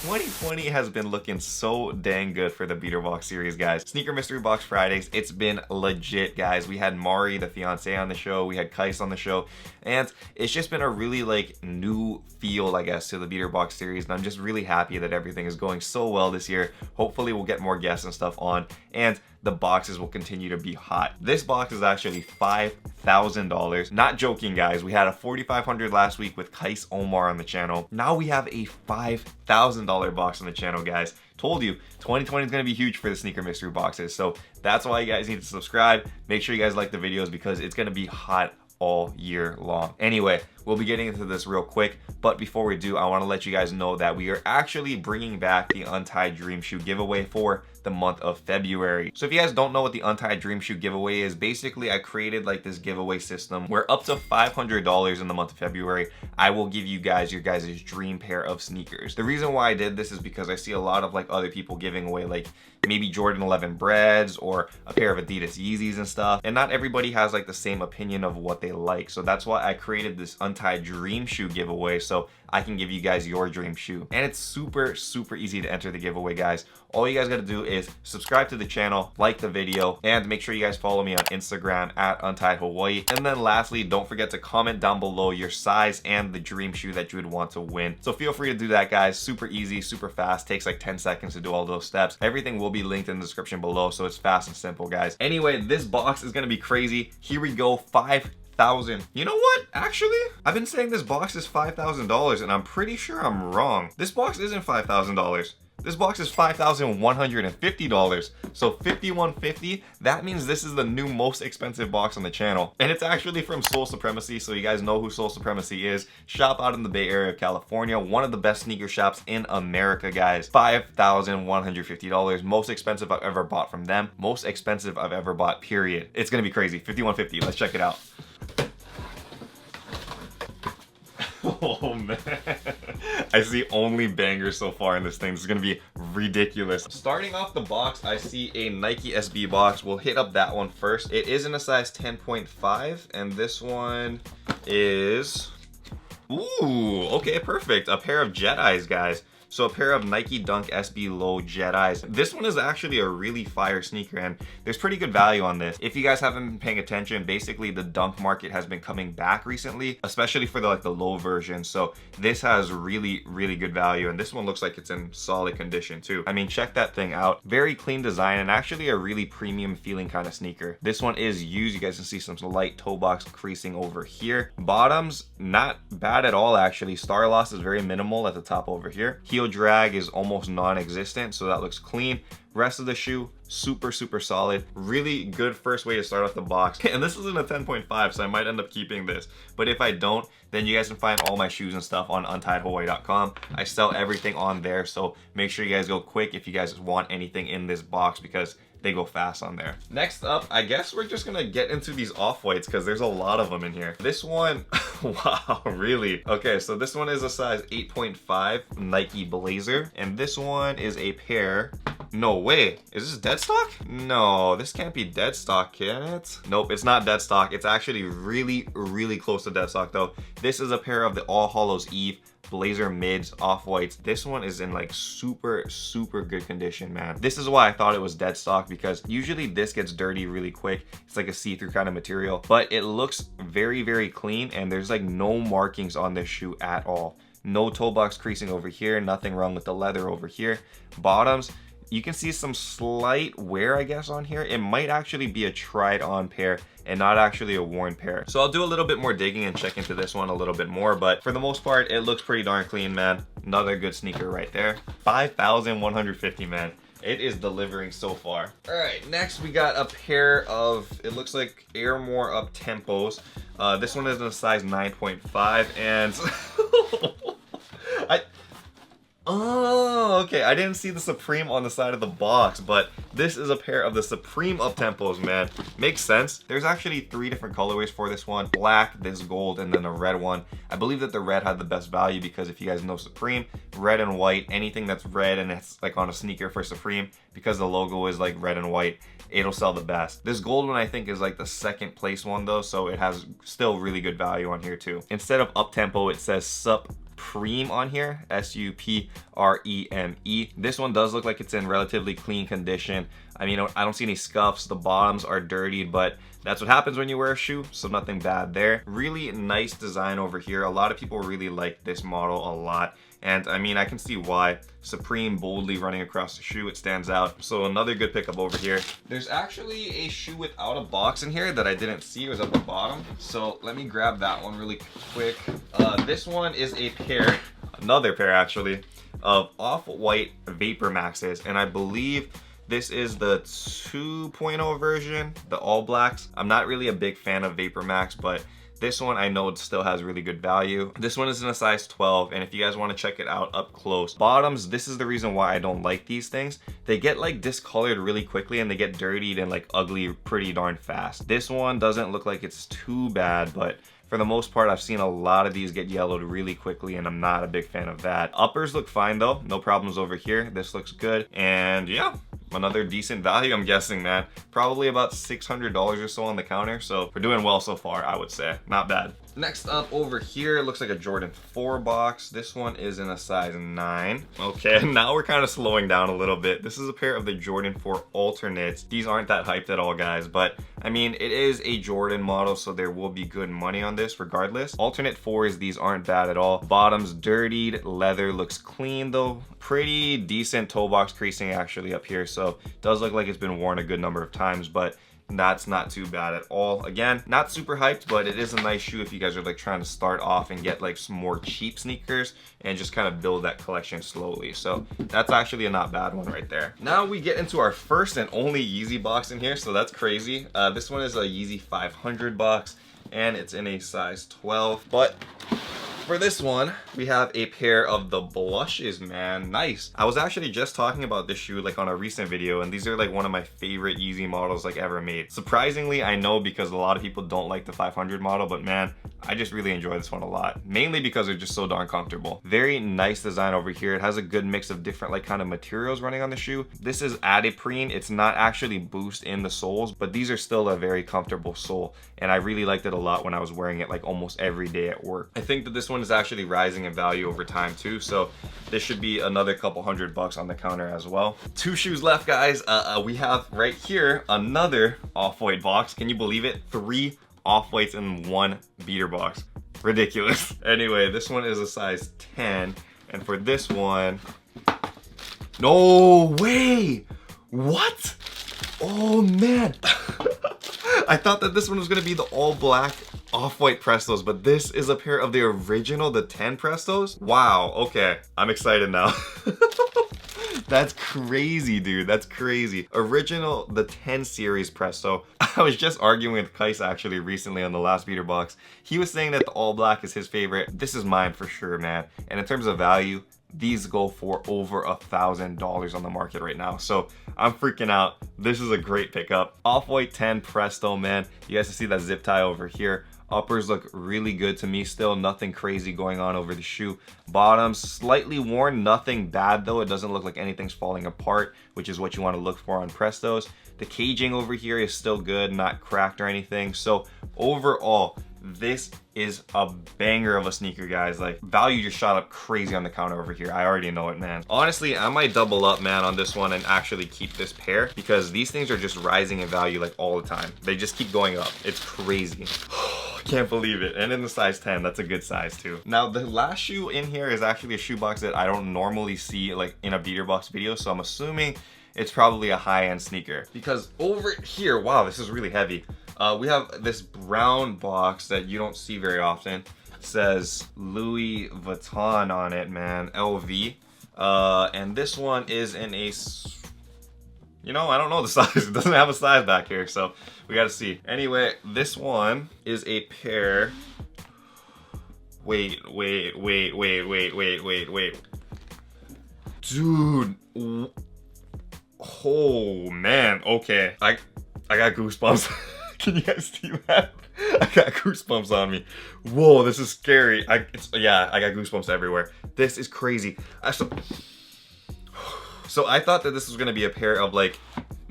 2020 has been looking so dang good for the Beater Box series, guys. Sneaker Mystery Box Fridays, it's been legit, guys. We had Mari, the fiance, on the show. We had Kais on the show. And it's just been a really, like, new feel, I guess, to the Beater Box series. And I'm just really happy that everything is going so well this year. Hopefully we'll get more guests and stuff on. And the boxes will continue to be hot. This box is actually $5,000. Not joking, guys. We had a $4,500 last week with Kais Omar on the channel. Now we have a $5,000 box on the channel, guys. Told you, 2020 is going to be huge for the sneaker mystery boxes. So that's why you guys need to subscribe. Make sure you guys like the videos because it's going to be hot all year long. Anyway, we'll be getting into this real quick, but before we do, I want to let you guys know that we are actually bringing back the Untied Dream Shoe giveaway for the month of February. So if you guys don't know what the Untied Dream Shoe giveaway is, basically I created like this giveaway system where up to $500 in the month of February, I will give you guys your guys' dream pair of sneakers. The reason why I did this is because I see a lot of like other people giving away like maybe Jordan 11 Breads or a pair of Adidas Yeezys and stuff, and not everybody has like the same opinion of what they like. So that's why I created this Untied Dream Shoe giveaway so I can give you guys your dream shoe. And it's super easy to enter the giveaway, guys. All you guys gotta do is subscribe to the channel, like the video, and make sure you guys follow me on Instagram at UntiedHawaii. And then lastly, don't forget to comment down below your size and the dream shoe that you would want to win. So feel free to do that, guys. Super easy, super fast, takes like 10 seconds to do all those steps. Everything will be linked in the description below, so it's fast and simple, guys. Anyway, this box is gonna be crazy. Here we go, $5,000. You know what? Actually, I've been saying this box is $5,000 and I'm pretty sure I'm wrong. This box isn't $5,000. This box is $5,150. So $5,150, that means this is the new most expensive box on the channel. And it's actually from Soul Supremacy, so you guys know who Soul Supremacy is. Shop out in the Bay Area of California. One of the best sneaker shops in America, guys. $5,150. Most expensive I've ever bought from them. Most expensive I've ever bought, period. It's gonna be crazy. $5,150. Let's check it out. Oh man, I see only bangers so far in this thing. This is gonna be ridiculous. Starting off the box, I see a Nike SB box. We'll hit up that one first. It is in a size 10.5, and this one is, ooh, okay, perfect. A pair of Jedis, guys. So a pair of Nike Dunk SB Low Jedis. This one is actually a really fire sneaker and there's pretty good value on this. If you guys haven't been paying attention, basically the Dunk market has been coming back recently, especially for the low version. So this has really good value, and this one looks like it's in solid condition too. I mean, check that thing out. Very clean design and actually a really premium feeling kind of sneaker. This one is used. You guys can see some light toe box creasing over here. Bottoms, not bad at all actually. Star loss is very minimal at the top over here. Heel drag is almost non-existent, so that looks clean. Rest of the shoe, super solid. Really good first way to start off the box. And this is in a 10.5, so I might end up keeping this. But if I don't, then you guys can find all my shoes and stuff on untiedhawaii.com. I sell everything on there, so make sure you guys go quick if you guys want anything in this box because they go fast on there. Next up, I guess we're just gonna get into these off-whites because there's a lot of them in here. This one, wow, really? Okay, so this one is a size 8.5 Nike Blazer, and this one is a pair. No way, is this dead stock? No, this can't be dead stock, can it? Nope, it's not dead stock. It's actually really close to dead stock though. This is a pair of the All Hallows Eve Blazer mids off-whites. This one is in like super good condition, man. This is why I thought it was dead stock, because usually this gets dirty really quick. It's like a see-through kind of material, but it looks very clean, and there's like no markings on this shoe at all. No toe box creasing over here, nothing wrong with the leather over here. Bottoms, you can see some slight wear, I guess, on here. It might actually be a tried on pair and not actually a worn pair. So I'll do a little bit more digging and check into this one a little bit more, but for the most part, it looks pretty darn clean, man. Another good sneaker right there. $5,150, man. It is delivering so far. All right, next we got a pair of, it looks like Airmore Up Tempos. This one is in a size 9.5, and oh, okay. I didn't see the Supreme on the side of the box, but this is a pair of the Supreme Up Tempos, man. Makes sense. There's actually 3 different colorways for this one. Black, this gold, and then a red one. I believe that the red had the best value because if you guys know Supreme, red and white, anything that's red and it's like on a sneaker for Supreme, because the logo is like red and white, it'll sell the best. This gold one I think is like the second place one though, so it has still really good value on here too. Instead of up tempo, it says Sup Supreme on here, S-U-P-R-E-M-E. This one does look like it's in relatively clean condition. I mean, I don't see any scuffs. The bottoms are dirtied, but that's what happens when you wear a shoe, so nothing bad there. Really nice design over here. A lot of people really like this model a lot. And I mean, I can see why. Supreme boldly running across the shoe, it stands out. So another good pickup over here. There's actually a shoe without a box in here that I didn't see. It was at the bottom. So let me grab that one really quick. This one is a pair, another pair actually, of off-white VaporMaxes. And I believe this is the 2.0 version, the all blacks. I'm not really a big fan of VaporMax, but this one I know it still has really good value. This one is in a size 12, and if you guys want to check it out up close. Bottoms, this is the reason why I don't like these things. They get like discolored really quickly and they get dirtied and like ugly pretty darn fast. This one doesn't look like it's too bad, but for the most part, I've seen a lot of these get yellowed really quickly, and I'm not a big fan of that. Uppers look fine though, no problems over here. This looks good, and yeah, another decent value, I'm guessing, man. Probably about $600 or so on the counter, so we're doing well so far, I would say. Not bad. Next up over here, it looks like a Jordan 4 box. This one is in a size 9. Okay, now we're kind of slowing down a little bit. This is a pair of the Jordan 4 alternates. These aren't that hyped at all, guys, but I mean, it is a Jordan model, so there will be good money on this regardless. Alternate 4s, these aren't bad at all. Bottoms dirtied, leather looks clean though. Pretty decent toe box creasing actually up here, so it does look like it's been worn a good number of times, but that's not too bad at all. Again, not super hyped, but it is a nice shoe if you guys are like trying to start off and get like some more cheap sneakers and just kind of build that collection slowly. So that's actually a not bad one right there. Now we get into our first and only Yeezy box in here, so that's crazy. This one is a Yeezy 500 box and it's in a size 12, but for this one, we have a pair of the blushes, man. Nice. I was actually just talking about this shoe like on a recent video, and these are like one of my favorite Yeezy models like ever made. Surprisingly, I know, because a lot of people don't like the 500 model, but man, I just really enjoy this one a lot. Mainly because they're just so darn comfortable. Very nice design over here. It has a good mix of different like kind of materials running on the shoe. This is adiprene. It's not actually boost in the soles, but these are still a very comfortable sole. And I really liked it a lot when I was wearing it like almost every day at work. I think that this one is actually rising in value over time too, so this should be another couple $100 on the counter as well. 2 shoes left, guys. We have right here another off-white box. Can you believe it? 3 off-whites in 1 beater box. Ridiculous. Anyway, this one is a size 10, and for this one, no way, what? Oh man. I thought that this one was gonna be the all black off-white Prestos, but this is a pair of the original, the 10 Prestos. Wow, okay, I'm excited now. That's crazy, dude, that's crazy. Original, the 10 series Presto. I was just arguing with Kais actually recently on the last beater box. He was saying that the all black is his favorite. This is mine for sure, man. And in terms of value, these go for over $1,000 on the market right now, so I'm freaking out. This is a great pickup. Off-white 10 Presto, man. You guys can see that zip tie over here. Uppers look really good to me still. Nothing crazy going on over the shoe. Bottoms slightly worn, nothing bad though. It doesn't look like anything's falling apart, which is what you want to look for on Prestos. The caging over here is still good, not cracked or anything. So overall, this is a banger of a sneaker, guys. Like, value just shot up crazy on the counter over here. I already know it, man. Honestly, I might double up, man, on this one and actually keep this pair, because these things are just rising in value like all the time. They just keep going up. It's crazy. Can't believe it. And in the size 10, that's a good size too. Now, the last shoe in here is actually a shoe box that I don't normally see like in a beater box video, so I'm assuming it's probably a high-end sneaker, because over here, wow, this is really heavy. We have this brown box that you don't see very often. It says Louis Vuitton on it, man, LV. And this one is in a, you know, I don't know the size. It doesn't have a size back here, so we gotta see. Anyway, this one is a pair. Wait. Dude. Oh, man. Okay. I got goosebumps. Can you guys see that? I got goosebumps on me. Whoa, this is scary. Yeah, I got goosebumps everywhere. This is crazy. So I thought that this was gonna be a pair of like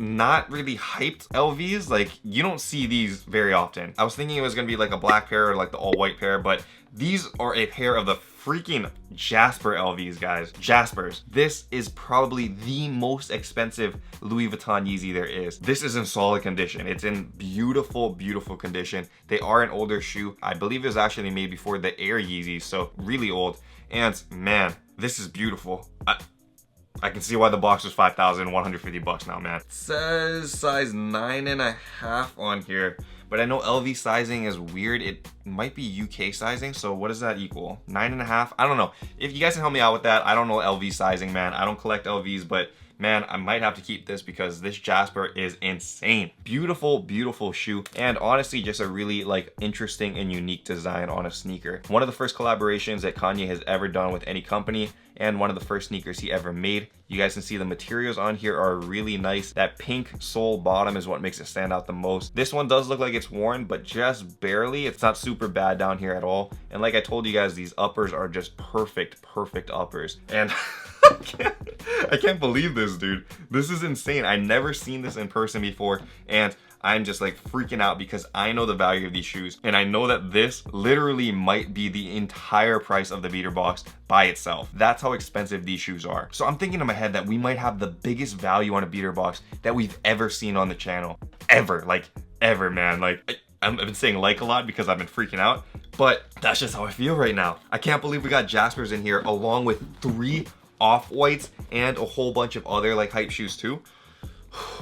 not really hyped LVs. Like, you don't see these very often. I was thinking it was gonna be like a black pair or like the all white pair, but these are a pair of the freaking Jasper LVs, guys. Jaspers. This is probably the most expensive Louis Vuitton Yeezy there is. This is in solid condition. It's in beautiful, beautiful condition. They are an older shoe. I believe it was actually made before the Air Yeezys, so really old. And man, this is beautiful. I can see why the box was $5,150 now, man. It says size 9.5 on here, but I know LV sizing is weird. It might be UK sizing, so what does that equal? 9.5? I don't know. If you guys can help me out with that, I don't know LV sizing, man. I don't collect LVs, but man, I might have to keep this because this Jasper is insane. Beautiful, beautiful shoe. And honestly, just a really like interesting and unique design on a sneaker. One of the first collaborations that Kanye has ever done with any company, and one of the first sneakers he ever made. You guys can see the materials on here are really nice. That pink sole bottom is what makes it stand out the most. This one does look like it's worn, but just barely. It's not super bad down here at all. And like I told you guys, these uppers are just perfect, perfect uppers. And I can't believe this, dude. This is insane. I never seen this in person before, and I'm just like freaking out because I know the value of these shoes, and I know that this literally might be the entire price of the beater box by itself. That's how expensive these shoes are. So I'm thinking in my head that we might have the biggest value on a beater box that we've ever seen on the channel. Ever, like ever, man. Like I've been saying like a lot because I've been freaking out, but that's just how I feel right now. I can't believe we got Jaspers in here along with 3 off-whites and a whole bunch of other like hype shoes too.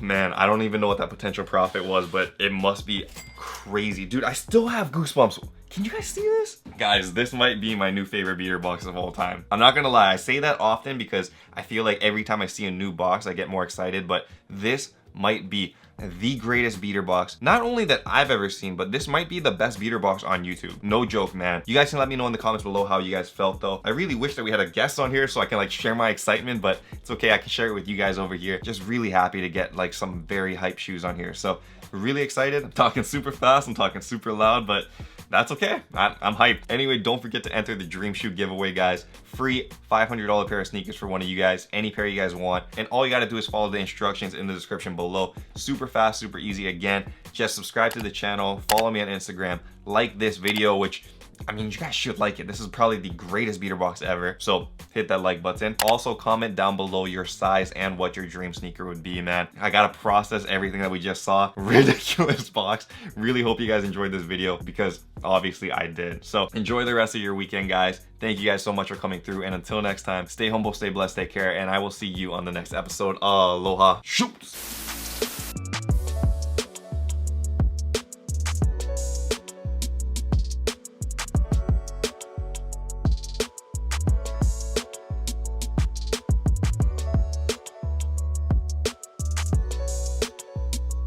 Man, I don't even know what that potential profit was, but it must be crazy. Dude, I still have goosebumps. Can you guys see this? Guys, this might be my new favorite beater box of all time. I'm not gonna lie, I say that often because I feel like every time I see a new box, I get more excited, but this might be the greatest beater box, not only that I've ever seen, but this might be the best beater box on YouTube. No joke, man. You guys can let me know in the comments below how you guys felt though. I really wish that we had a guest on here so I can like share my excitement, but it's okay, I can share it with you guys over here. Just really happy to get like some very hype shoes on here. So really excited. I'm talking super fast, I'm talking super loud, but that's okay. I'm hyped. Anyway, don't forget to enter the Dream Shoe giveaway, guys. Free $500 pair of sneakers for one of you guys, any pair you guys want. And all you gotta do is follow the instructions in the description below. Super fast, super easy. Again, just subscribe to the channel, follow me on Instagram, like this video, which I mean, you guys should like it. This is probably the greatest beater box ever. So hit that like button. Also comment down below your size and what your dream sneaker would be, man. I gotta process everything that we just saw. Ridiculous box. Really hope you guys enjoyed this video because obviously I did. So enjoy the rest of your weekend, guys. Thank you guys so much for coming through. And until next time, stay humble, stay blessed, take care. And I will see you on the next episode. Aloha. Shoot.